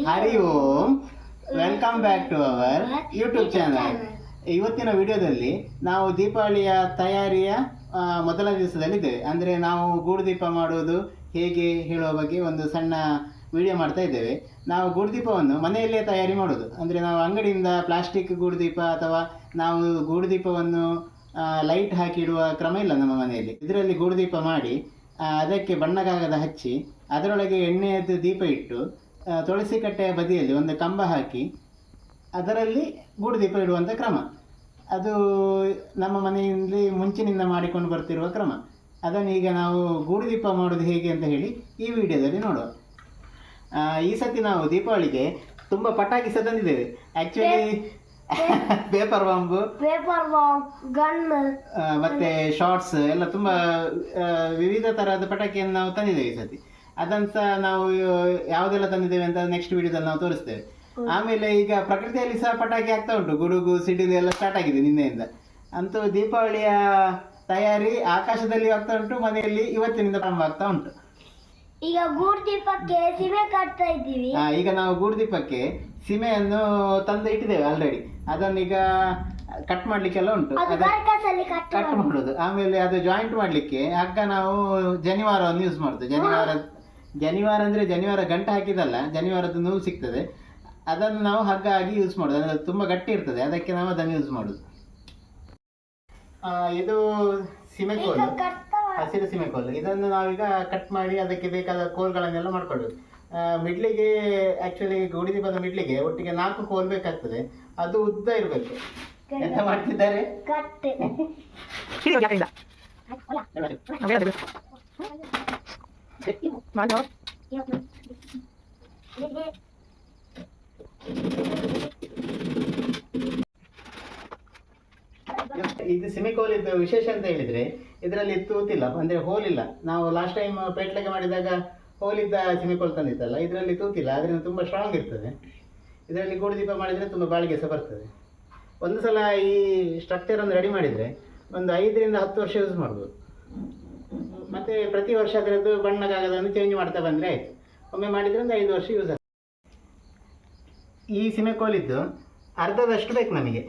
Hari Om. Welcome back to our YouTube channel. ಇವತ್ತಿನ ವಿಡಿಯೋದಲ್ಲಿ ನಾವು ದೀಪಾವಳಿಯ ತಯಾರಿಯ ಮೊದಲ ದಿವಸದಲ್ಲಿದ್ದೇವೆ. ಅಂದರೆ ನಾವು ಗೂಡು ದೀಪ ಮಾಡುವುದು ಹೇಗೆ ಹೇಳುವ ಬಗ್ಗೆ ಒಂದು ಸಣ್ಣ ವಿಡಿಯೋ ಮಾಡ್ತಾ ಇದ್ದೇವೆ. ನಾವು ಗೂಡು ದೀಪವನ್ನು ಮನೆಯಲ್ಲೇ ತಯಾರಿ ಮಾಡೋದು. ಅಂದರೆ ನಾವು ಅಂಗಡಿಯಿಂದ ಪ್ಲಾಸ್ಟಿಕ್ ಗೂಡು ದೀಪ ಅಥವಾ ನಾವು ಗೂಡು ದೀಪವನ್ನು ಲೈಟ್ ಹಾಕಿ ಇಡುವ ಕ್ರಮ ಇಲ್ಲ ನಮ್ಮ ಮನೆಯಲ್ಲಿ. ಇದರಲ್ಲಿ ಗೂಡು ದೀಪ ಮಾಡಿ ಅದಕ್ಕೆ ಬಣ್ಣಗಾಗದ ಹಚ್ಚಿ ಅದರೊಳಗೆ ಎಣ್ಣೆಯದ್ದು ದೀಪ ಇಟ್ಟು ತುಳಸಿ ಕಟ್ಟೆಯ ಬದಿಯಲ್ಲಿ ಒಂದು ಕಂಬ ಹಾಕಿ ಅದರಲ್ಲಿ ಗೂಡು ದೀಪ ಇಡುವಂಥ ಕ್ರಮ. ಅದು ನಮ್ಮ ಮನೆಯಲ್ಲಿ ಮುಂಚಿನಿಂದ ಮಾಡಿಕೊಂಡು ಬರ್ತಿರುವ ಕ್ರಮ. ಅದನ್ನು ಈಗ ನಾವು ಗೂಡು ದೀಪ ಮಾಡೋದು ಹೇಗೆ ಅಂತ ಹೇಳಿ ಈ ವಿಡಿಯೋದಲ್ಲಿ ನೋಡುವ. ಈ ಸತಿ ನಾವು ದೀಪಾವಳಿಗೆ ತುಂಬ ಪಟಾಕಿ ಸಹ ತಂದಿದ್ದೇವೆ. ಆ್ಯಕ್ಚುಲಿ ಪೇಪರ್ ಬಾಂಬ್, ಗನ್ ಮತ್ತೆ ಶಾರ್ಟ್ಸ್ ಎಲ್ಲ ತುಂಬ ವಿವಿಧ ಥರದ ಪಟಾಕಿಯನ್ನು ನಾವು ತಂದಿದ್ದೇವೆ ಈ ಸತಿ. ಅದನ್ನು ಸಹ ನಾವು ಯಾವುದೆಲ್ಲ ತಂದಿದ್ದೇವೆ ಅಂತ ನೆಕ್ಸ್ಟ್ ವಿಡಿಯೋದಲ್ಲಿ ನಾವು ತೋರಿಸ್ತೇವೆ. ಆಮೇಲೆ ಈಗ ಪ್ರಕೃತಿಯಲ್ಲಿ ಸಹ ಪಟಾಕಿ ಆಗ್ತಾ ಉಂಟು. ಗುಡುಗು ಸಿಡಿಲು ಎಲ್ಲ ಸ್ಟಾರ್ಟ್ ಆಗಿದೆ ನಿನ್ನೆಯಿಂದ. ಅಂತೂ ದೀಪಾವಳಿಯ ತಯಾರಿ ಆಕಾಶದಲ್ಲಿ ಆಗ್ತಾ ಉಂಟು, ಮನೆಯಲ್ಲಿ ಇವತ್ತಿನಿಂದ ಪ್ರಾರಂಭ ಆಗ್ತಾ ಉಂಟು. ಈಗ ಗೂಡು ದೀಪಕ್ಕೆ ಸೀಮೆ ಕಟ್ತಾ ಇದ್ದೀವಿ. ಈಗ ನಾವು ಗೂಡು ದೀಪಕ್ಕೆ ಸೀಮೆಯನ್ನು ತಂದು ಇಟ್ಟಿದ್ದೇವೆ ಆಲ್ರೆಡಿ. ಅದನ್ನೀಗ ಕಟ್ ಮಾಡ್ಲಿಕ್ಕೆಲ್ಲ ಉಂಟು, ಕಟ್ ಮಾಡೋದು. ಆಮೇಲೆ ಅದು ಜಾಯಿಂಟ್ ಮಾಡ್ಲಿಕ್ಕೆ ಹಗ್ಗ ನಾವು ಜನಿವಾರವನ್ನು ಯೂಸ್ ಮಾಡುದು. ಜನಿವಾರ ಅಂದ್ರೆ ಜನಿವಾರ ಗಂಟೆ ಹಾಕಿದಲ್ಲ, ಜನಿವಾರದ ನೂಲು ಸಿಗ್ತದೆ, ಅದನ್ನು ನಾವು ಹಗ್ಗ ಆಗಿ ಯೂಸ್ ಮಾಡೋದು. ಅಂದ್ರೆ ತುಂಬಾ ಗಟ್ಟಿ ಇರ್ತದೆ, ಅದಕ್ಕೆ ನಾವು ಅದನ್ನು ಯೂಸ್ ಮಾಡುದು. ಇದು ಸಿಮೆಕೋಲು, ಹಸಿರು ಸಿಮೆಕೋಲು. ಇದನ್ನು ನಾವೀಗ ಕಟ್ ಮಾಡಿ ಅದಕ್ಕೆ ಬೇಕಾದ ಕೋಲ್ಗಳನ್ನೆಲ್ಲ ಮಾಡ್ಕೊಳ್ಳೋದು. ಮಿಡ್ಲಿಗೆ ಆಕ್ಚುಲಿ ಗೂಡು ದೀಪದ ಮಿಡ್ಲಿಗೆ ಒಟ್ಟಿಗೆ 4 ಕೋಲ್ ಬೇಕಾಗ್ತದೆ. ಅದು ಉದ್ದ ಇರಬೇಕು. ಎಂತ ಮಾಡ್ತಿದ್ದಾರೆ? ಇದು ಸಿಮಿಕೋಲ್ ಇದ್ದು ವಿಶೇಷ ಅಂತ ಹೇಳಿದ್ರೆ ಇದರಲ್ಲಿ ತೂತಿಲ್ಲ, ಅಂದ್ರೆ ಹೋಲ್ ಇಲ್ಲ. ನಾವು ಲಾಸ್ಟ್ ಟೈಮ್ ಪೇಟ್ಲೆಗೆ ಮಾಡಿದಾಗ ಹೋಲಿದ್ದ ಸಿಮಿಕೋಲ್ ತಂದಿತ್ತಲ್ಲ, ಇದರಲ್ಲಿ ತೂತಿಲ್ಲ, ಅದರಿಂದ ತುಂಬಾ ಸ್ಟ್ರಾಂಗ್ ಇರ್ತದೆ. ಇದರಲ್ಲಿ ಗೂಡು ದೀಪ ಮಾಡಿದ್ರೆ ತುಂಬಾ ಬಾಳಿಗೆ ಸಹ ಬರ್ತದೆ. ಒಂದು ಸಲ ಈ ಸ್ಟ್ರಕ್ಚರ್ ಅನ್ನು ರೆಡಿ ಮಾಡಿದ್ರೆ ಒಂದು 5 ರಿಂದ 10 ವರ್ಷ ಯೂಸ್ ಮಾಡ್ಬೋದು. ಮತ್ತೆ ಪ್ರತಿ ವರ್ಷ ಅದರದ್ದು ಬಣ್ಣಗಾಗದನ್ನು ಚೇಂಜ್ ಮಾಡ್ತಾ ಬಂದ್ರೆ ಆಯ್ತು. ಒಮ್ಮೆ ಮಾಡಿದ್ರೆ ಒಂದು 5 ವರ್ಷ ಯೂಸ್ ಆಗ್ತದೆ. ಈ ಸಿಮೆಕೋಲ್ ಇದ್ದು ಅರ್ಧದಷ್ಟು ಬೇಕು ನಮಗೆ.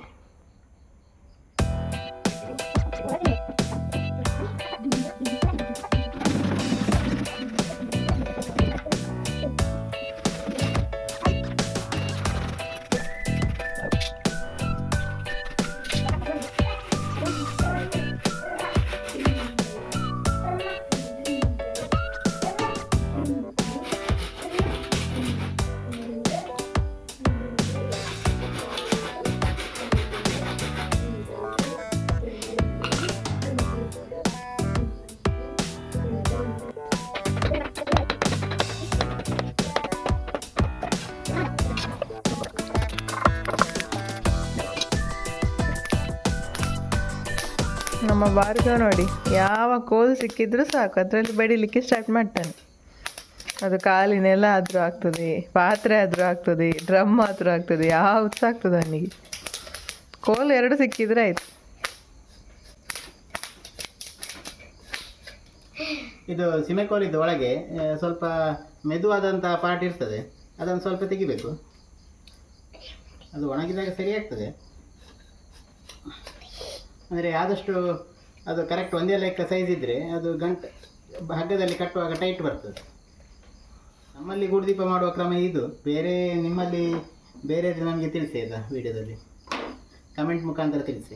ನಮ್ಮ ಭಾರ್ಗವ ನೋಡಿ, ಯಾವ ಕೋಲ್ ಸಿಕ್ಕಿದ್ರೂ ಸಾಕು ಅದರಲ್ಲಿ ಬಡಿಲಿಕ್ಕೆ ಸ್ಟಾರ್ಟ್ ಮಾಡ್ತಾನೆ. ಅದು ಕಾಲಿನೆಲ್ಲ ಆದರೂ ಆಗ್ತದೆ, ಪಾತ್ರೆ ಆದರೂ ಆಗ್ತದೆ, ಡ್ರಮ್ ಆದರೂ ಆಗ್ತದೆ, ಯಾವುದು ಸಹ ಆಗ್ತದೆ ಅವನಿಗೆ. ಕೋಲ್ 2 ಸಿಕ್ಕಿದ್ರೆ ಆಯ್ತು. ಇದು ಸಿಮೆಕೋಲ್ ಇದ್ದು ಒಳಗೆ ಸ್ವಲ್ಪ ಮೆದುವಾದಂಥ ಪಾರ್ಟ್ ಇರ್ತದೆ, ಅದನ್ನು ಸ್ವಲ್ಪ ತೆಗಿಬೇಕು. ಅದು ಒಣಗಿದಾಗ ಸರಿ ಆಗ್ತದೆ. ಅಂದರೆ ಆದಷ್ಟು ಅದು ಕರೆಕ್ಟ್ ಒಂದೇ ಲೆಕ್ಕ ಸೈಜ್ ಇದ್ದರೆ ಅದು ಗಂಟೆ ಹಗ್ಗದಲ್ಲಿ ಕಟ್ಟುವಾಗ ಟೈಟ್ ಬರ್ತದೆ. ನಮ್ಮಲ್ಲಿ ಗೂಡು ದೀಪ ಮಾಡುವ ಕ್ರಮ ಇದು. ಬೇರೆ ನಿಮ್ಮಲ್ಲಿ ಬೇರೆ ನಮಗೆ ತಿಳಿಸಿ ಆಯಿತಾ, ವಿಡಿಯೋದಲ್ಲಿ ಕಮೆಂಟ್ ಮುಖಾಂತರ ತಿಳಿಸಿ.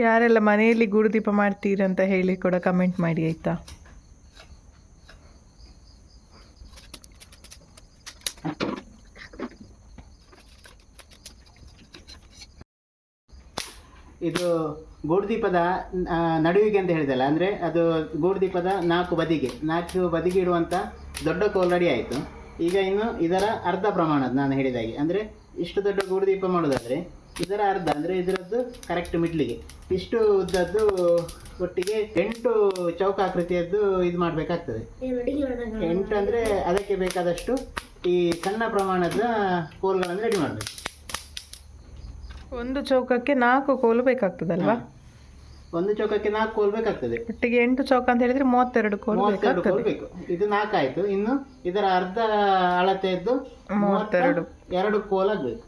ಯಾರೆಲ್ಲ ಮನೆಯಲ್ಲಿ ಗೂಡು ದೀಪ ಮಾಡ್ತೀರಂತ ಹೇಳಿ ಕೂಡ ಕಮೆಂಟ್ ಮಾಡಿ ಆಯಿತಾ. ಇದು ಗೂಡು ದೀಪದ ನಡುವಿಗೆ ಅಂತ ಹೇಳಿದಲ್ಲ, ಅಂದರೆ ಅದು ಗೂಡು ದೀಪದ 4 ಬದಿಗೆ ಇಡುವಂಥ ದೊಡ್ಡ ಕೋಲ್ ರೆಡಿ ಆಯಿತು. ಈಗ ಇನ್ನು ಇದರ ಅರ್ಧ ಪ್ರಮಾಣದ ನಾನು ಹೇಳಿದಾಗೆ, ಅಂದರೆ ಇಷ್ಟು ದೊಡ್ಡ ಗೂಡು ದೀಪ ಮಾಡೋದಾದರೆ ಇದರ ಅರ್ಧ, ಅಂದರೆ ಇದರದ್ದು ಕರೆಕ್ಟ್ ಮಿಡ್ಲಿಗೆ ಇಷ್ಟು ಉದ್ದದ್ದು ಒಟ್ಟಿಗೆ 8 ಚೌಕಾಕೃತಿಯದ್ದು ಇದು ಮಾಡಬೇಕಾಗ್ತದೆ. 8 ಅಂದರೆ ಅದಕ್ಕೆ ಬೇಕಾದಷ್ಟು ಈ ಸಣ್ಣ ಪ್ರಮಾಣದ ಕೋಲ್ಗಳನ್ನು ರೆಡಿ ಮಾಡಬೇಕು. ಒಂದು ಚೌಕಕ್ಕೆ 4 ಕೋಲು ಬೇಕಾಗ್ತದಲ್ವಾ? ಒಂದು ಚೌಕಕ್ಕೆ 4 ಕೋಲ್ ಬೇಕಾಗ್ತದೆ. ಒಟ್ಟಿಗೆ 8 ಚೌಕ ಅಂತ ಹೇಳಿದ್ರೆ 32 ಕೋಲ್ 32 ಕೋಲ್ ಬೇಕು. ಇದು 4 ಆಯ್ತು. ಇನ್ನು ಇದರ ಅರ್ಧ ಅಳತೆಯದ್ದು 32 ಕೋಲ್ ಆಗ್ಬೇಕು.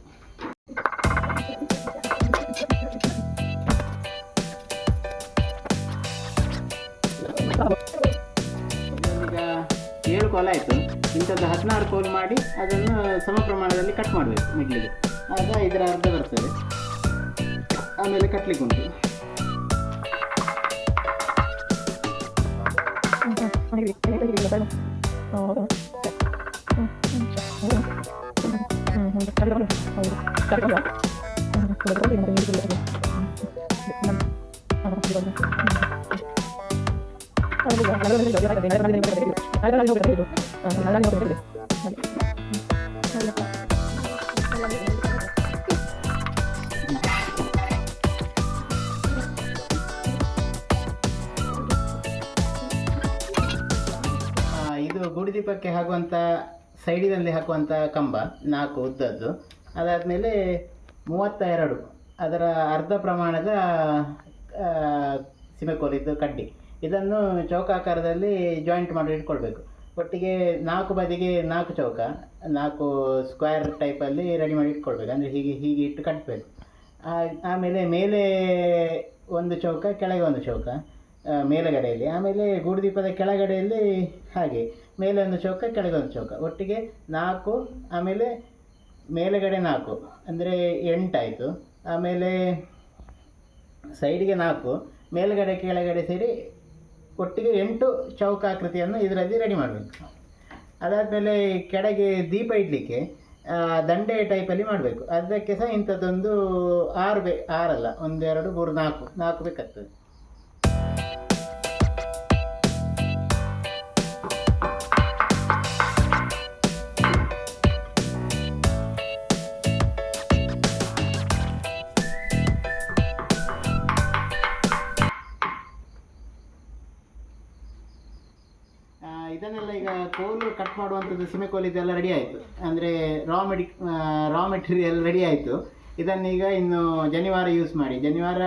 ಈಗ 7 ಕೋಲ್ ಆಯಿತು. ಇಂಥದ್ದು 16 ಕೋಲ್ ಮಾಡಿ ಅದನ್ನು ಸಮ ಪ್ರಮಾಣದಲ್ಲಿ ಕಟ್ ಮಾಡಬೇಕು ಮಿಡ್ಲಿಗೆ. ಆಗ ಇದರ ಅರ್ಧ ಬರ್ತದೆ. ಆಮೇಲೆ ಕಟ್ಲಿಕ್ಕೆ ಉಂಟು. ಇದು ಗೂಡುದೀಪಕ್ಕೆ ಹಾಕುವಂಥ ಸೈಡಿನಲ್ಲಿ ಹಾಕುವಂಥ ಕಂಬ 4 ಉದ್ದದ್ದು. ಅದಾದಮೇಲೆ 32 ಅದರ ಅರ್ಧ ಪ್ರಮಾಣದ ಸಿಮೆಕೋಲಿದ್ದು ಕಡ್ಡಿ. ಇದನ್ನು ಚೌಕಾಕಾರದಲ್ಲಿ ಜಾಯಿಂಟ್ ಮಾಡಿ ಇಟ್ಕೊಳ್ಬೇಕು. ಒಟ್ಟಿಗೆ 4 ಬದಿಗೆ 4 ಚೌಕ, 4 ಸ್ಕ್ವೇರ್ ಟೈಪಲ್ಲಿ ರೆಡಿ ಮಾಡಿ ಇಟ್ಕೊಳ್ಬೇಕು. ಅಂದರೆ ಹೀಗೆ ಹೀಗೆ ಇಟ್ಟು ಕಟ್ಟಬೇಕು. ಆಮೇಲೆ ಮೇಲೆ ಒಂದು ಚೌಕ, ಕೆಳಗೆ ಒಂದು ಚೌಕ ಮೇಲುಗಡೆಯಲ್ಲಿ. ಆಮೇಲೆ ಗೂಡುದೀಪದ ಕೆಳಗಡೆಯಲ್ಲಿ ಹಾಗೆ ಮೇಲೆ ಒಂದು ಚೌಕ, ಕೆಳಗೆ ಒಂದು ಚೌಕ, ಒಟ್ಟಿಗೆ 4. ಆಮೇಲೆ ಮೇಲುಗಡೆ 4 ಅಂದರೆ 8 ಆಯಿತು. ಆಮೇಲೆ ಸೈಡಿಗೆ 4, ಮೇಲುಗಡೆ ಕೆಳಗಡೆ ಸೇರಿ ಒಟ್ಟಿಗೆ 8 ಚೌಕಾಕೃತಿಯನ್ನು ಇದರಲ್ಲಿ ರೆಡಿ ಮಾಡಬೇಕು. ಅದಾದಮೇಲೆ ಕೆಳಗೆ ದೀಪ ಇಡಲಿಕ್ಕೆ ದಂಡೆ ಟೈಪಲ್ಲಿ ಮಾಡಬೇಕು. ಅದಕ್ಕೆ ಸಹ ಇಂಥದ್ದೊಂದು 6 ಅಲ್ಲ, 1 2 3 4 ಬೇಕಾಗ್ತದೆ. ಇದನ್ನೆಲ್ಲ ಈಗ ಕೋಲು ಕಟ್ ಮಾಡುವಂಥದ್ದು ಸಿಮೆಕೋಲ್ ಇದೆಲ್ಲ ರೆಡಿ ಆಯಿತು. ಅಂದರೆ ರಾ ಮೆಟೀರಿಯಲ್ ರೆಡಿ ಆಯಿತು. ಇದನ್ನೀಗ ಇನ್ನು ಜನಿವಾರ ಯೂಸ್ ಮಾಡಿ. ಜನಿವಾರ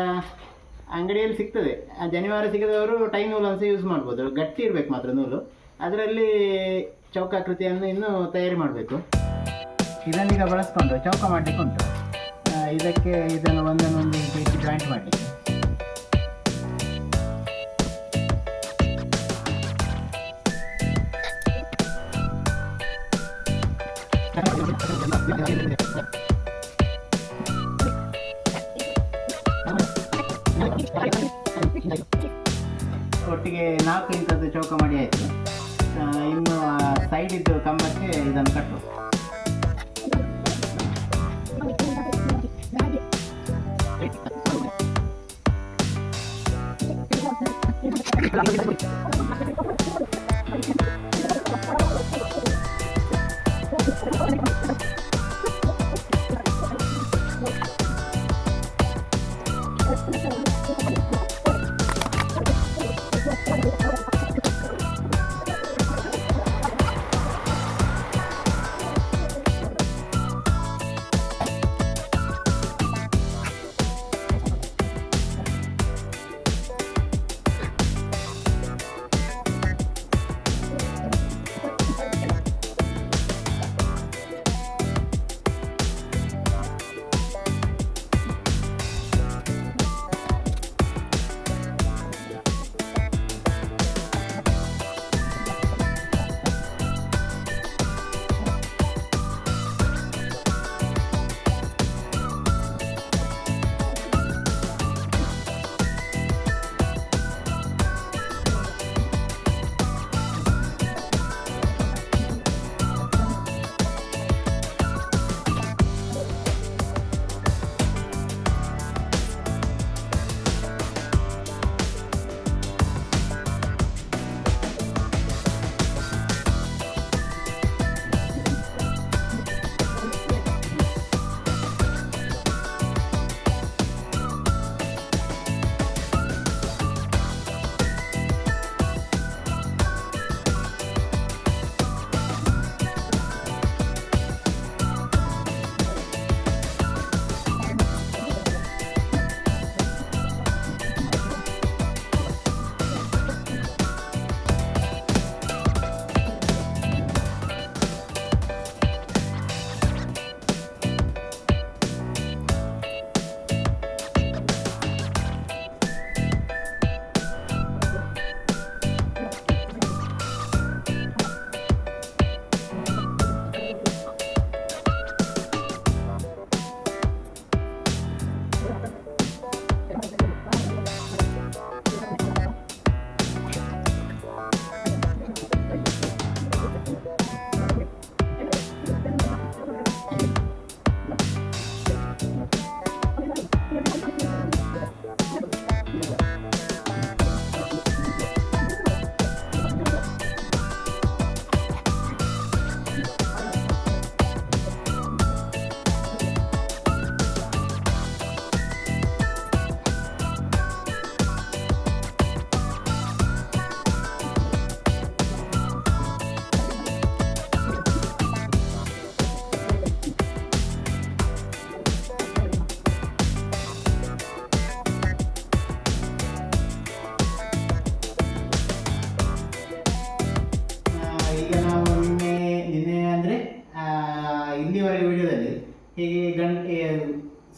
ಅಂಗಡಿಯಲ್ಲಿ ಸಿಗ್ತದೆ. ಆ ಜನಿವಾರ ಸಿಗದವರು ಟೈ ನೂಲನ್ನು ಸಹ ಯೂಸ್ ಮಾಡ್ಬೋದು. ಗಟ್ಟಿ ಇರಬೇಕು ಮಾತ್ರ ನೂಲು. ಅದರಲ್ಲಿ ಚೌಕಾಕೃತಿಯನ್ನು ಇನ್ನು ತಯಾರಿ ಮಾಡಬೇಕು. ಇದನ್ನೀಗ ಬಳಸ್ಕೊಂಡು ಚೌಕ ಮಾಡಲಿಕ್ಕೆ ಉಂಟು. ಇದಕ್ಕೆ ಇದನ್ನು ಒಂದೊಂದು ರೀತಿ ಜಾಯಿಂಟ್ ಮಾಡಲಿಕ್ಕೆ. ಒಟ್ಟಿಗೆ 4 ಇಂಥದ್ದು ಚೌಕ ಮಾಡಿ ಆಯಿತು. ಇನ್ನು ಸೈಡ್ ಇದ್ದು ಕಂಬಕ್ಕೆ ಇದನ್ನು ಕಟ್ಟು.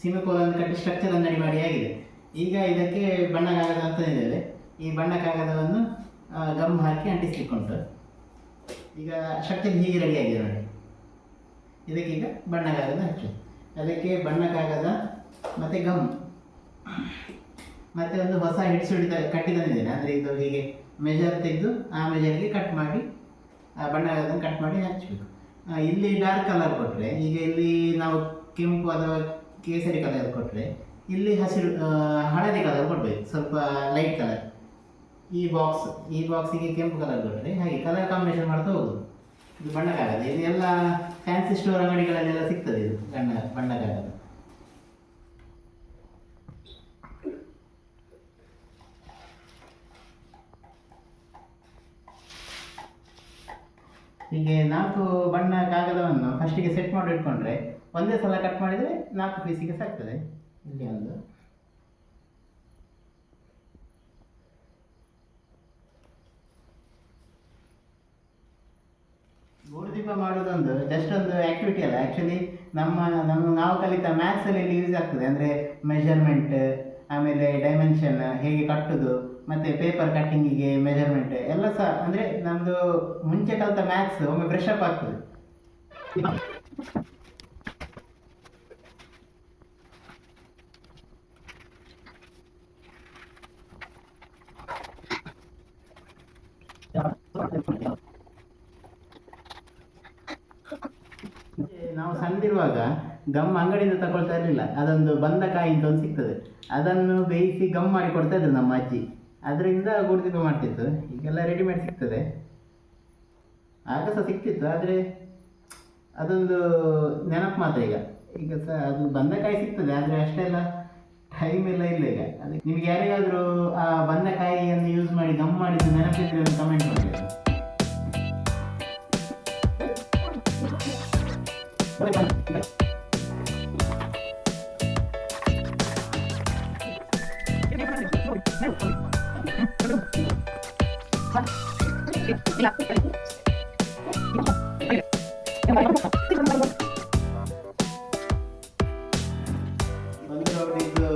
ಸಿಮಿಕೋಲನ್ನು ಕಟ್ಟಿ ಸ್ಟ್ರಕ್ಚರ್ ಅನ್ನು ರೆಡಿ ಮಾಡಿ ಆಗಿದೆ. ಈಗ ಇದಕ್ಕೆ ಬಣ್ಣ ಕಾಗದ ಅಂತ ಇದ್ದೇವೆ. ಈ ಬಣ್ಣ ಕಾಗದವನ್ನು ಗಮ್ ಹಾಕಿ ಅಂಟಿಸ್ಲಿಕ್ಕುಂಟು. ಈಗ ಸ್ಟ್ರಕ್ಚರ್ ಹೀಗೆ ರೆಡಿ ಆಗಿದೆ ನೋಡಿ. ಇದಕ್ಕೀಗ ಬಣ್ಣ ಕಾಗದ ಹಚ್ಚು. ಅದಕ್ಕೆ ಬಣ್ಣ ಕಾಗದ ಮತ್ತು ಗಮ್ ಮತ್ತು ಒಂದು ಹೊಸ ಹಿಡಿಸುಡಿ ಕಟ್ಟಿ ತಂದಿದ್ದೇನೆ. ಅಂದರೆ ಇದು ಹೀಗೆ ಮೆಜರ್ ತೆಗೆದು ಆ ಮೆಜರ್ಗೆ ಕಟ್ ಮಾಡಿ ಆ ಬಣ್ಣ ಕಾಗದನ್ನು ಕಟ್ ಮಾಡಿ ಹಚ್ಚಬೇಕು. ಇಲ್ಲಿ ಡಾರ್ಕ್ ಕಲರ್ ಕೊಟ್ಟರೆ, ಈಗ ಇಲ್ಲಿ ನಾವು ಕೆಂಪು ಅಥವಾ ಕೇಸರಿ ಕಲರ್ ಕೊಟ್ಟರೆ, ಇಲ್ಲಿ ಹಸಿರು ಹಳದಿ ಕಲರ್ ಕೊಡಬೇಕು, ಸ್ವಲ್ಪ ಲೈಟ್ ಕಲರ್. ಈ ಬಾಕ್ಸಿಗೆ ಕೆಂಪು ಕಲರ್ ಕೊಟ್ಟರೆ ಹಾಗೆ ಕಲರ್ ಕಾಂಬಿನೇಷನ್ ಮಾಡ್ತಾ ಹೋಗುದು. ಇದು ಬಣ್ಣ ಕಾಗದ. ಇದೆಲ್ಲ ಫ್ಯಾನ್ಸಿ ಸ್ಟೋರ್ ಅಂಗಡಿಗಳಲ್ಲೆಲ್ಲ ಸಿಗ್ತದೆ. ಇದು ಬಣ್ಣ ಕಾಗದ. ಹೀಗೆ 4 ಬಣ್ಣ ಕಾಗದವನ್ನು ಫಸ್ಟಿಗೆ ಸೆಟ್ ಮಾಡಿ ಇಟ್ಕೊಂಡ್ರೆ ಒಂದೇ ಸಲ ಕಟ್ ಮಾಡಿದರೆ 4 ಪೀಸಿಗೆ ಸಾಕ್ತದೆ. ಇಲ್ಲಿ ಒಂದು ಗೂಡುದೀಪ ಮಾಡೋದೊಂದು ಜಸ್ಟ್ ಒಂದು ಆ್ಯಕ್ಟಿವಿಟಿ ಅಲ್ಲ. ಆ್ಯಕ್ಚುಲಿ ನಾವು ಕಲಿತ ಮ್ಯಾಥ್ಸಲ್ಲಿ ಇಲ್ಲಿ ಯೂಸ್ ಆಗ್ತದೆ. ಅಂದರೆ ಮೆಷರ್ಮೆಂಟ್, ಆಮೇಲೆ ಡೈಮೆನ್ಷನ್ ಹೇಗೆ ಕಟ್ಟೋದು, ಮತ್ತು ಪೇಪರ್ ಕಟ್ಟಿಂಗಿಗೆ ಮೆಜರ್ಮೆಂಟ್ ಎಲ್ಲ ಸಹ. ಅಂದರೆ ನಮ್ಮದು ಮುಂಚೆ ಕಲಿತ ಮ್ಯಾಥ್ಸ್ ಒಮ್ಮೆ ಬ್ರಷ್ ಅಪ್ ಆಗ್ತದೆ. ನಾವು ಸಣ್ಣದಿರುವಾಗ ಗಮ್ ಅಂಗಡಿಯಿಂದ ತಗೊಳ್ತಾ ಇರಲಿಲ್ಲ. ಅದೊಂದು ಬಂದ ಕಾಯಿ ಅಂತ ಒಂದು ಸಿಗ್ತದೆ, ಅದನ್ನು ಬೇಯಿಸಿ ಗಮ್ ಮಾಡಿ ಕೊಡ್ತಾ ಇದ್ರು ನಮ್ಮ ಅಜ್ಜಿ. ಅದರಿಂದ ಗೂಡುದೀಪ ಮಾಡ್ತಿತ್ತು. ಈಗೆಲ್ಲ ರೆಡಿಮೇಡ್ ಸಿಗ್ತದೆ. ಆಗ ಸಹ ಸಿಗ್ತಿತ್ತು, ಆದರೆ ಅದೊಂದು ನೆನಪು ಮಾತ್ರ. ಈಗ ಸಹ ಅದು ಬಂದಕಾಯಿ ಸಿಗ್ತದೆ, ಆದರೆ ಅಷ್ಟೆಲ್ಲ ಟೈಮ್ ಎಲ್ಲ ಇಲ್ಲ ಈಗ. ಅದಕ್ಕೆ ನಿಮ್ಗೆ ಯಾರಿಗಾದರೂ ಆ ಬಂದಕಾಯಿಯನ್ನು ಯೂಸ್ ಮಾಡಿ ಗಮ್ ಮಾಡಿದ್ದು ನೆನಪಿದ್ರೆ ಒಂದು ಕಮೆಂಟ್ ಮಾಡಿ. ಒಂದು ರೌಂಡಿದ್ದು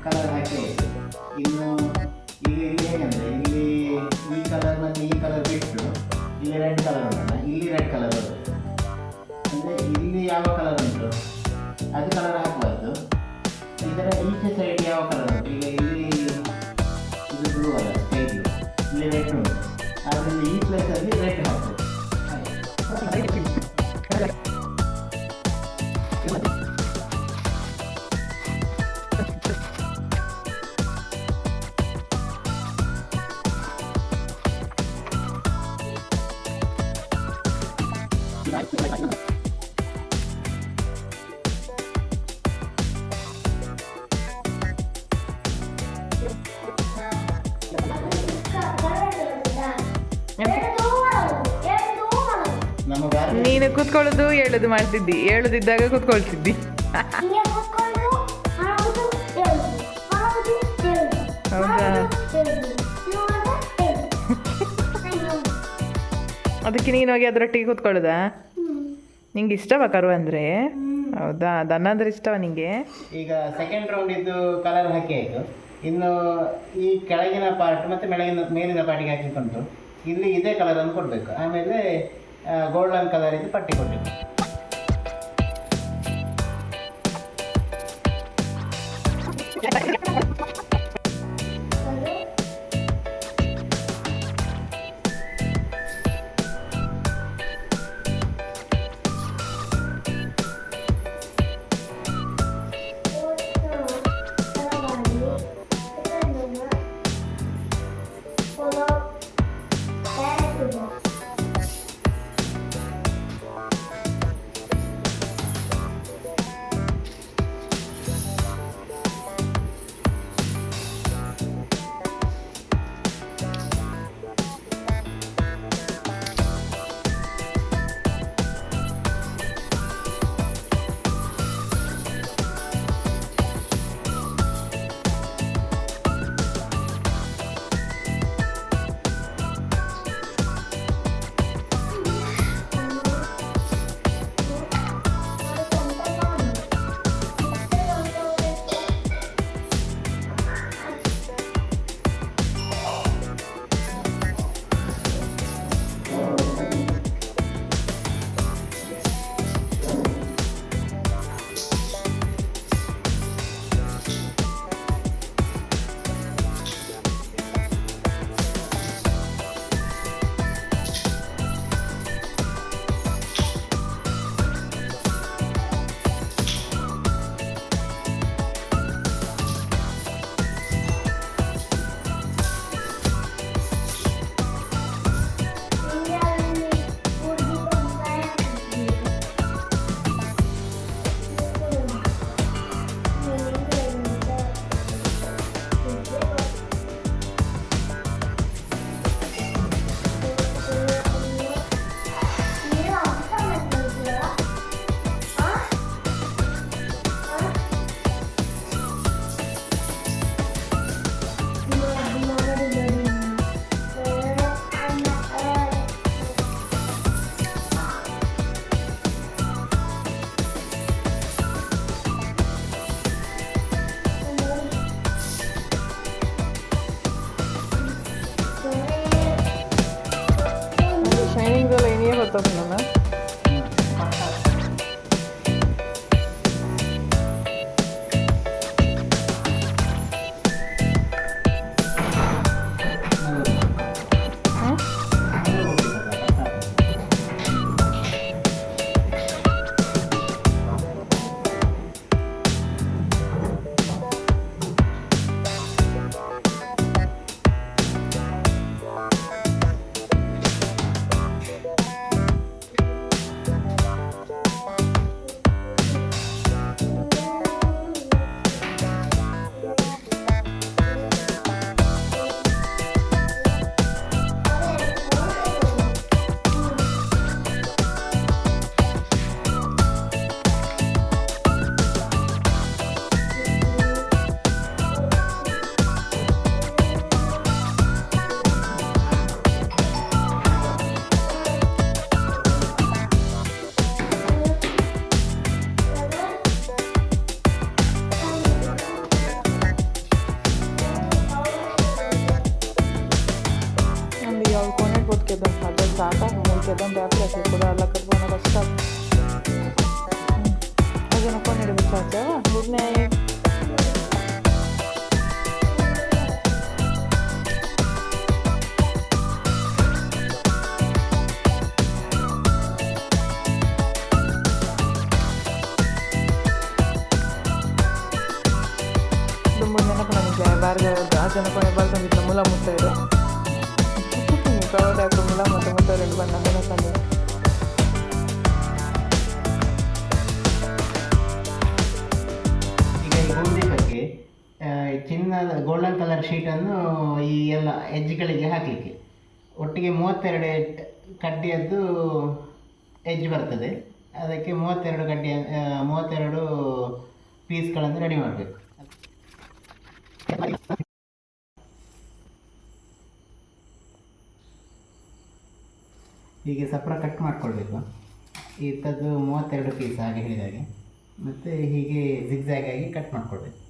ಕಲರ್ ಹಾಕಿ ಇನ್ನು ಈಗ ಇಲ್ಲಿ ಹೇಗಂದರೆ ಇಲ್ಲಿ ಈ ಕಲರ್ ಮತ್ತು ಈ ಕಲರ್ ಬಿಟ್ಟು ಇಲ್ಲಿ ರೆಡ್ ಕಲರ್ ಉಂಟಲ್ಲ, ಇಲ್ಲಿ ರೆಡ್ ಕಲರ್ ಬರುತ್ತೆ. ಅಂದರೆ ಇಲ್ಲಿ ಯಾವ ಕಲರ್ ಉಂಟು ಅದು ಕಲರ್ ಹಾಕಬಾರ್ದು. ಇದರ ಈಚೆ ಸೈಡ್ ಯಾವ ಕಲರ್ ಉಂಟು, ಈಗ ಇಲ್ಲಿ ಇದು ಬ್ಲೂ ಅಲ್ಲ, ಸ್ಕೈ ಬ್ಲೂ, ಇಲ್ಲಿ ರೆಡ್ ಉಂಟು, ಆದ್ದರಿಂದ ಈ ಪ್ಲೇಸಲ್ಲಿ ರೆಡ್ ಹಾಕಬೇಕು. ನೀನು ಕೂತ್ಕೊಳ್ಳೋದು ಹೇಳೋದು ಮಾಡ್ತಿದ್ದಿ, ಹೇಳೋದಿದ್ದಾಗ ಕೂತ್ಕೊಳ್ತಿದ್ದಿ. ಹೌದಾ? ಅದಕ್ಕೆ ನೀನು ಹೋಗಿ ಅದರೊಟ್ಟಿಗೆ ಕೂತ್ಕೊಳ್ಳೋದಾ? ನಿಂಗೆ ಇಷ್ಟವಾ ಕರು ಅಂದರೆ? ಹೌದಾ, ದನ ಅಂದರೆ ಇಷ್ಟವಾ ನಿಂಗೆ? ಈಗ ಸೆಕೆಂಡ್ ರೌಂಡ್ ಇದ್ದು ಕಲರ್ ಹಾಕಿ ಆಯಿತು. ಇನ್ನು ಈ ಕೆಳಗಿನ ಪಾರ್ಟ್ ಮತ್ತು ಮೇಲಿನ ಪಾರ್ಟಿಗೆ ಹಾಕಿಕೊಂಡು ಇಲ್ಲಿ ಇದೇ ಕಲರನ್ನು ಕೊಡಬೇಕು. ಆಮೇಲೆ ಗೋಲ್ಡನ್ ಕಲರ್ ಇದು ಪಟ್ಟಿ ಕೊಡಬೇಕು. ಸಾಚಾ ಗುಡ್ ನೈಟ್. ತುಂಬ ನೆನಪು ಬಾರ್ಗ ಆಚೆನ ಕೊನೆ ಬರ್ತಂದಿತ್ತು ಮುಲ ಮುತ್ತೈರು ಕವರ್ ಹಾಕಿ ಮುಲ ಮತ್ತು ಮುತ್ತೈರು ಬಂದ ನೆನಪಲ್ಲಿ. ಈಗ ಈ ಗೂಡುದೀಪಕ್ಕೆ ಚಿನ್ನದ ಗೋಲ್ಡನ್ ಕಲರ್ ಶೀಟನ್ನು ಈ ಎಲ್ಲ ಎಜ್ಗಳಿಗೆ ಹಾಕಲಿಕ್ಕೆ ಒಟ್ಟಿಗೆ 32 ಕಡ್ಡಿಯದ್ದು ಎಜ್ ಬರ್ತದೆ. ಅದಕ್ಕೆ 32 ಪೀಸ್ಗಳನ್ನು ರೆಡಿ ಮಾಡಬೇಕು. ಹೀಗೆ ಸಪ್ರ ಕಟ್ ಮಾಡ್ಕೊಳ್ಬೇಕು. ಇಂಥದ್ದು 32 ಪೀಸ್ ಹಾಗೆ ಹೇಳಿದಾಗೆ, ಮತ್ತು ಹೀಗೆ ಜಿಗ್ಜ್ಯಾಗ್ ಆಗಿ ಕಟ್ ಮಾಡ್ಕೊಳ್ಬೇಕು.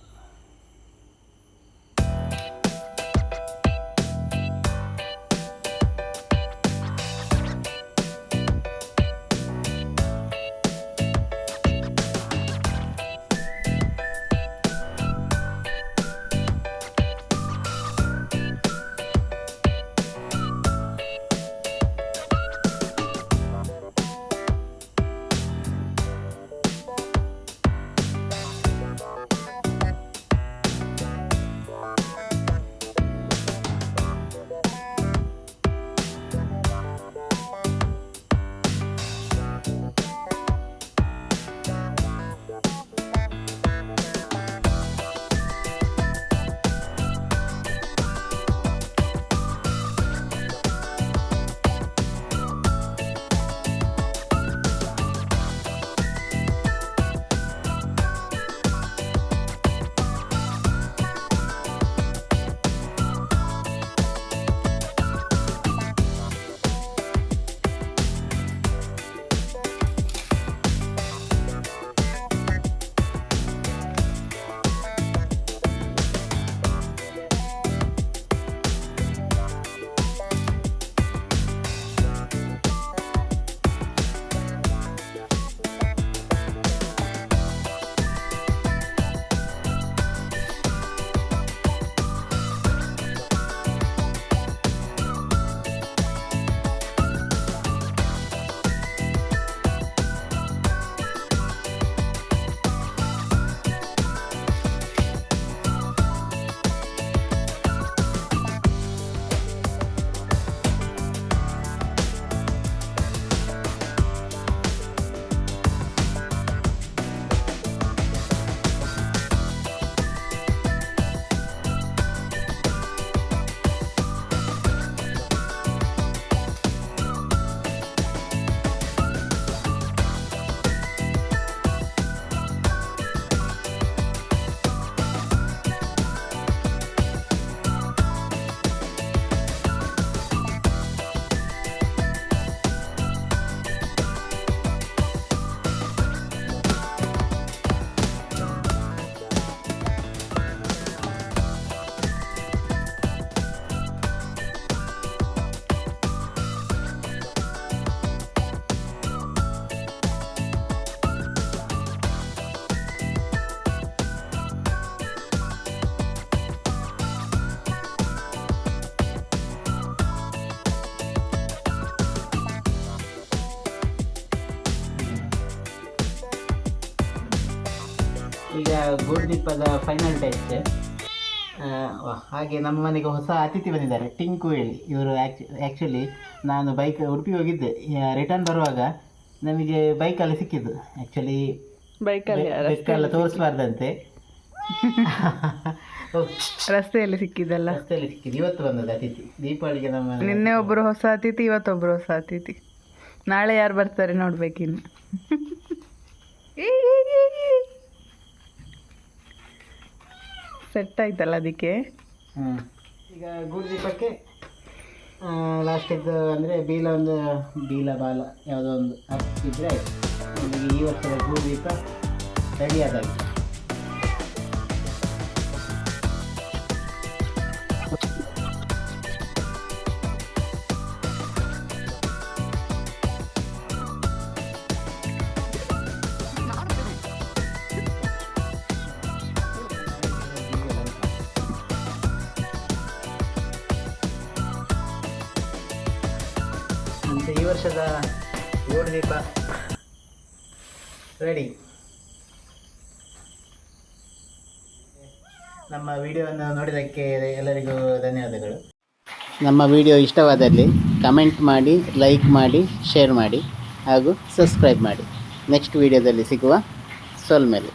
ಈಗ ಗೂಡುದೀಪದ ಫೈನಲ್ ಟೆಸ್ಟ್. ಹಾಗೆ ನಮ್ಮ ಮನೆಗೆ ಹೊಸ ಅತಿಥಿ ಬಂದಿದ್ದಾರೆ, ಟಿಂಕು ಹೇಳಿ. ಇವರು ಆ್ಯಕ್ಚುಲಿ ನಾನು ಉಡುಪಿಗೆ ಹೋಗಿದ್ದೆ, ರಿಟರ್ನ್ ಬರುವಾಗ ನಮಗೆ ಬೈಕಲ್ಲಿ ಸಿಕ್ಕಿದ್ದು. ಆ್ಯಕ್ಚುಲಿ ಬೈಕೆಲ್ಲ ತೋರಿಸ್ಬಾರ್ದಂತೆ, ರಸ್ತೆಯಲ್ಲಿ ಸಿಕ್ಕಿದ್ದಲ್ಲ. ರಸ್ತೆಯಲ್ಲಿ ಸಿಕ್ಕಿದ್ದು. ಇವತ್ತು ಬಂದದ್ದು ಅತಿಥಿ ದೀಪಾವಳಿಗೆ. ನಮ್ಮ ನಿನ್ನೆ ಒಬ್ಬರು ಹೊಸ ಅತಿಥಿ, ಇವತ್ತೊಬ್ಬರು ಹೊಸ ಅತಿಥಿ. ನಾಳೆ ಯಾರು ಬರ್ತಾರೆ ನೋಡ್ಬೇಕಿನ್ನು. ಸೆಟ್ ಆಯ್ತಲ್ಲ ಅದಕ್ಕೆ. ಈಗ ಗೂಡುದೀಪಕ್ಕೆ ಲಾಸ್ಟಿದ್ದು ಅಂದರೆ ಬೀಲ ಬಾಲ ಯಾವುದೋ ಒಂದು ಹಾಕಿದ್ರೆ ಆಯಿತು. ನಮಗೆ ಈ ವರ್ಷದ ಗೂಡುದೀಪ ರೆಡಿ ಆದಾಗಿ. ಈ ವರ್ಷದ ಗೂಡು ದೀಪ ರೆಡಿ. ನಮ್ಮ ವಿಡಿಯೋವನ್ನು ನೋಡಿದ್ದಕ್ಕೆ ಎಲ್ಲರಿಗೂ ಧನ್ಯವಾದಗಳು. ನಮ್ಮ ವಿಡಿಯೋ ಇಷ್ಟವಾದಲ್ಲಿ ಕಮೆಂಟ್ ಮಾಡಿ, ಲೈಕ್ ಮಾಡಿ, ಶೇರ್ ಮಾಡಿ ಹಾಗೂ ಸಬ್ಸ್ಕ್ರೈಬ್ ಮಾಡಿ. ನೆಕ್ಸ್ಟ್ ವಿಡಿಯೋದಲ್ಲಿ ಸಿಗುವ ಸೋಲ್ಮೇಲೆ.